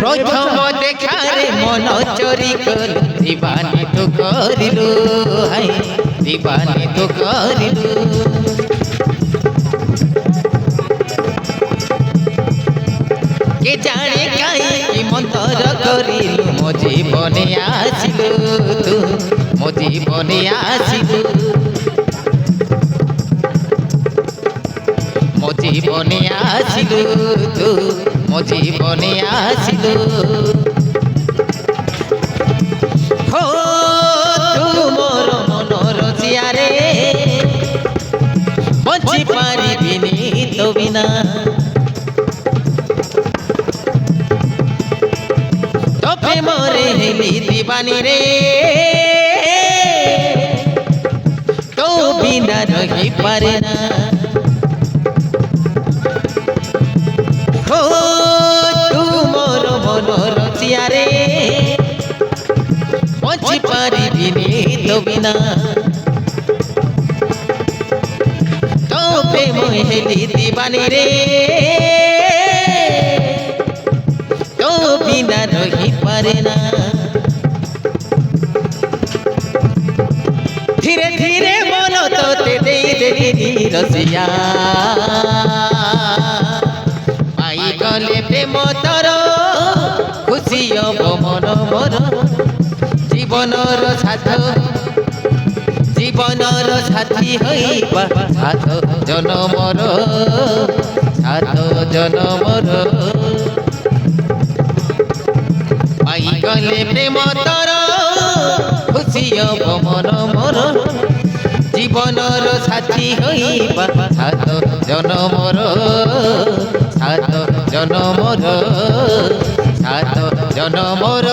প্রথম দেখারে মন চোরি কল দিবানি তো করিলু হাই দিবানি তো করিলু কে জানে কাই কি মন্তর করিলু মো জীবনে আসিলু তু মো জীবনে আসিলু মো জীবনে আসিলু তু মো জীবনে আসিলু হো তু মোর মনর জিয়ারে বঞ্চি পারিবিনি তো বিনা তো প্রেমরে হেলি দিবানি রে তো বিনা রহি পারে না রে বঞ্চি পারিবিনি তো বিনা তো প্রেম হেলি দিবানি রে তো বিনা রহি পারে না ধীরে ধীরে মন তোতে দেই দেই রসিয়া পাই গলে প্রেম তর খুশি হব মন মোর জীবনর সাথী হইবা সাত জনমর পাই গলে প্রেম তর খুশি হব মন মোর জীবনর সাথী হইবা সাত জনমর সাত জনমর সাত জনমর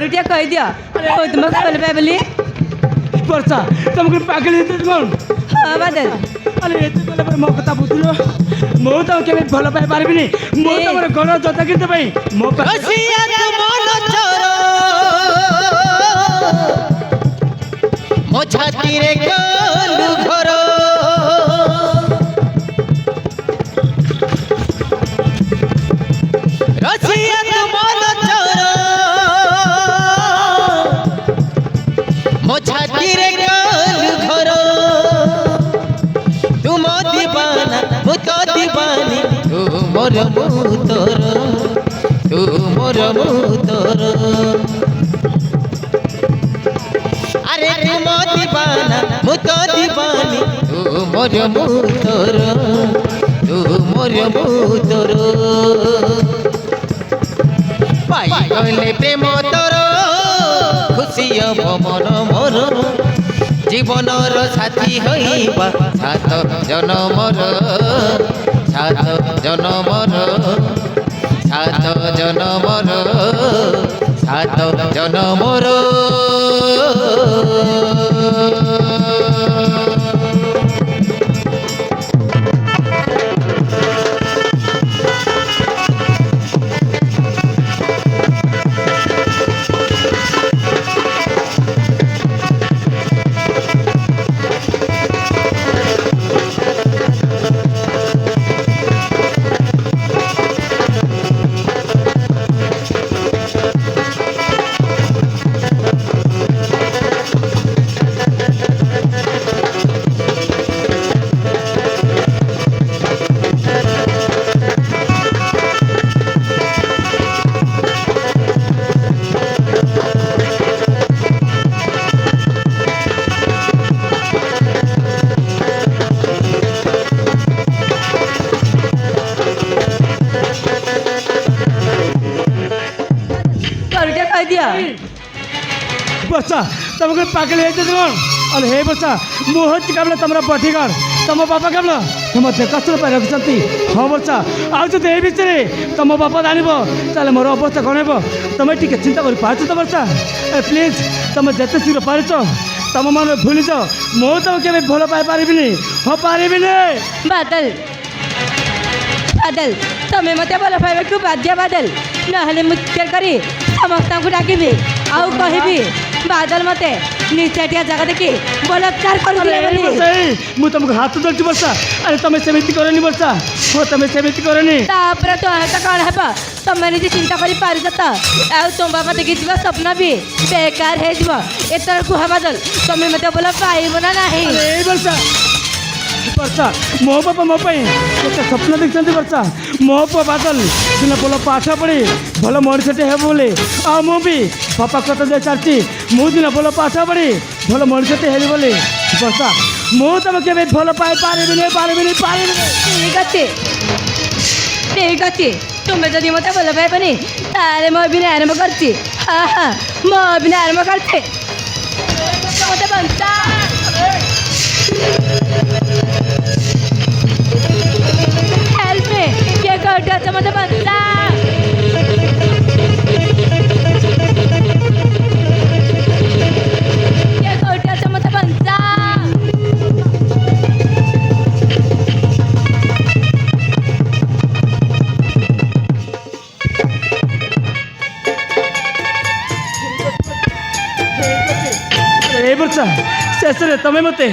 रुटिया कह दिया तुमको भल पाए बोली ବର୍ଷା ତମକୁ ପାଗଳ ହେଇଛି କଣ? हाँ बादल ଆରେ ଏତେ କହିଲା ପରେ ମୋ କଥା ବୁଝିଲ ମୁଁ ତ କେବେ ଭଲ ପାଇ ପାରିବିନି ମୁଁ ତମର ଗଣ ଯୋଦ୍ଧା କିନ୍ତୁ ପାଇଁ ମୋ ରସିଆ ତୁ ମନ ଚୋର ମୋ ଛାତିରେ କଲୁ ଘର ରସିଆ ତୁ ମନ ଚୋର ମୋ ଛାତିରେ କଲୁ ଘର ତୁମ ଦିବାନା ମୁଁ ତ ଦିବାନି ତୁ ମୋର ମୁଁ ତୋର ତୁ ମୋର ମୁଁ ତୋର আরে তুম দিবানা মু তো দিবানি তু মোর মু তোর তু মোর মু তোর পাই গলে প্রেম তোর খুশি হব মন মোর জীবনর সাথী হইবা সাত জনমর সাত জনমর সাত জনমর সাত জনমর दिया ବର୍ଷା ତମକୁ ପାଗଳ ହେଇଛି କ'ଣ ଆରେ ହେ ବର୍ଷା ମୁଁ ହେଉଛି କେବଳ ତମର ବଡିଗାର୍ଡ ତମ ବାପା କେବଳ ତମ ଦେଖାଶୁଣା ପାଇଁ ରଖିଛନ୍ତି ହଁ ବର୍ଷା ଆଉ ଯଦି ଏ ବିଷୟରେ ତମ ବାପା ଜାଣିବ ତାହେଲେ ମୋର ଅବସ୍ଥା କ'ଣ ହେବ ତମେ ଟିକେ ଚିନ୍ତା କରିପାରୁଛ ତ ବର୍ଷା ପ୍ଲିଜ୍ ତମେ ଯେତେ ଶୀଘ୍ର ପାରୁଛ ତମ ମନରେ ଭୁଲିଯାଅ ମୁଁ ତମକୁ କେବେ ଭଲ ପାଇପାରିବିନି ହଁ ପାରିବିନି बादल बादल तुम्हें मत भल पाइबा बाध्य बादल नहले मुझे करी समस्त को डाकिबी आउ कहबी बादल मते निचाटिया जगह देखी बलात्कार कर दिले बोली ମୁଁ ତମକୁ ହାତ ଧରିଛି ବର୍ଷା ଆରେ ତମେ ସେମିତି କରନି ବର୍ଷା ହଁ ତମେ ସେମିତି କରନି तापर तो है तो कौन है तुम निजे चिंता करी पारिछ त आउ तुम बाबा देखि जीवा स्वप्न भी बेकार हे जीव एतर कुहा बादल तुम्हें मते बोला पाइबो ना नाही ଆରେ ଏଇ ବର୍ଷା ବର୍ଷା ମୋ ବାପା ମୋ ପାଇଁ କେତେ ସ୍ୱପ୍ନ ଦେଖିଛନ୍ତି ବର୍ଷା ମୋ ପୁଅ ବାଦଲ ଦିନ ଭଲ ପାଠ ପଢ଼ି ଭଲ ମଣିଷଟେ ହେବ ବୋଲି ଆଉ ମୁଁ ବି ବାପା କଥା ଦେଇ ଚାଲିଛି ମୁଁ ଦିନ ଭଲ ପାଠ ପଢ଼ି ଭଲ ମଣିଷଟେ ହେବି ବୋଲି ବର୍ଷା ମୁଁ ତମେ କେବେ ଭଲ ପାଇପାରିବିନି ପାରିବିନି ପାରିବିନି ठीक अच्छे तुम्हें जदि मत भल पाइबनी ताले मो भी आरंभ करती हाँ हाँ मो भी आरंभ करते मत बनता हेल्प मी क्या करता मत बनता क्या करता मत बनता ଏ ବର୍ଷା ଶେଷରେ ତମେ ମୋତେ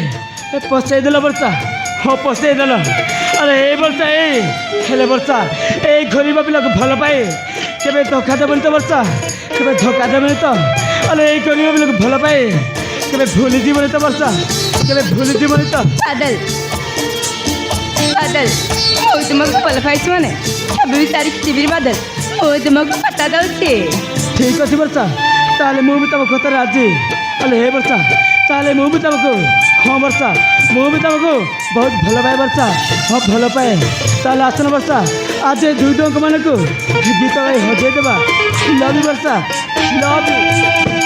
ପଶେଇ ଦେଲ ବର୍ଷା ହଁ ପଶେଇ ଦେଲ ଆରେ ଏ ବର୍ଷା ହେଲେ ବର୍ଷା ଏଇ ଗରିବ ପିଲାକୁ ଭଲ ପାଏ କେବେ ଧୋକା ଦେବନି ତ ବର୍ଷା କେବେ ଧୋକା ଦେବନି ତ ଆରେ ଏଇ ଗରିବ ପିଲାକୁ ଭଲ ପାଏ କେବେ ଭୁଲି ଯିବନି ତ ବର୍ଷା କେବେ ଭୁଲି ଯିବନି ତ बादल बादल ମୁଁ ତୁମକୁ ଭଲ ପାଇଛି ମାନେ କେବେ ବି ତାରିଖ ଯିବିନି ବାଦଲ ମୁଁ ତୁମକୁ ପତା ଦେଉଛି ଠିକ୍ ଅଛି ବର୍ଷା ତାହେଲେ ମୁଁ ବି ତମ କଥାରେ ରାଜି ଆରେ ହେ ବର୍ଷା ତାହେଲେ ମୁଁ ବି ତମକୁ ହଁ ବର୍ଷା ମୁଁ ବି ତମକୁ ବହୁତ ଭଲ ପାଏ ବର୍ଷା ହଁ ଭଲ ପାଏ ତାହେଲେ ଆସନ ବର୍ଷା ଆଜି ଏ ଦୁଇ ଟଙ୍କା ମାନଙ୍କୁ ଗୀତ ଗାଇ ହଜେଇ ଦେବା ଲଭ୍ ବର୍ଷା ଲଭ୍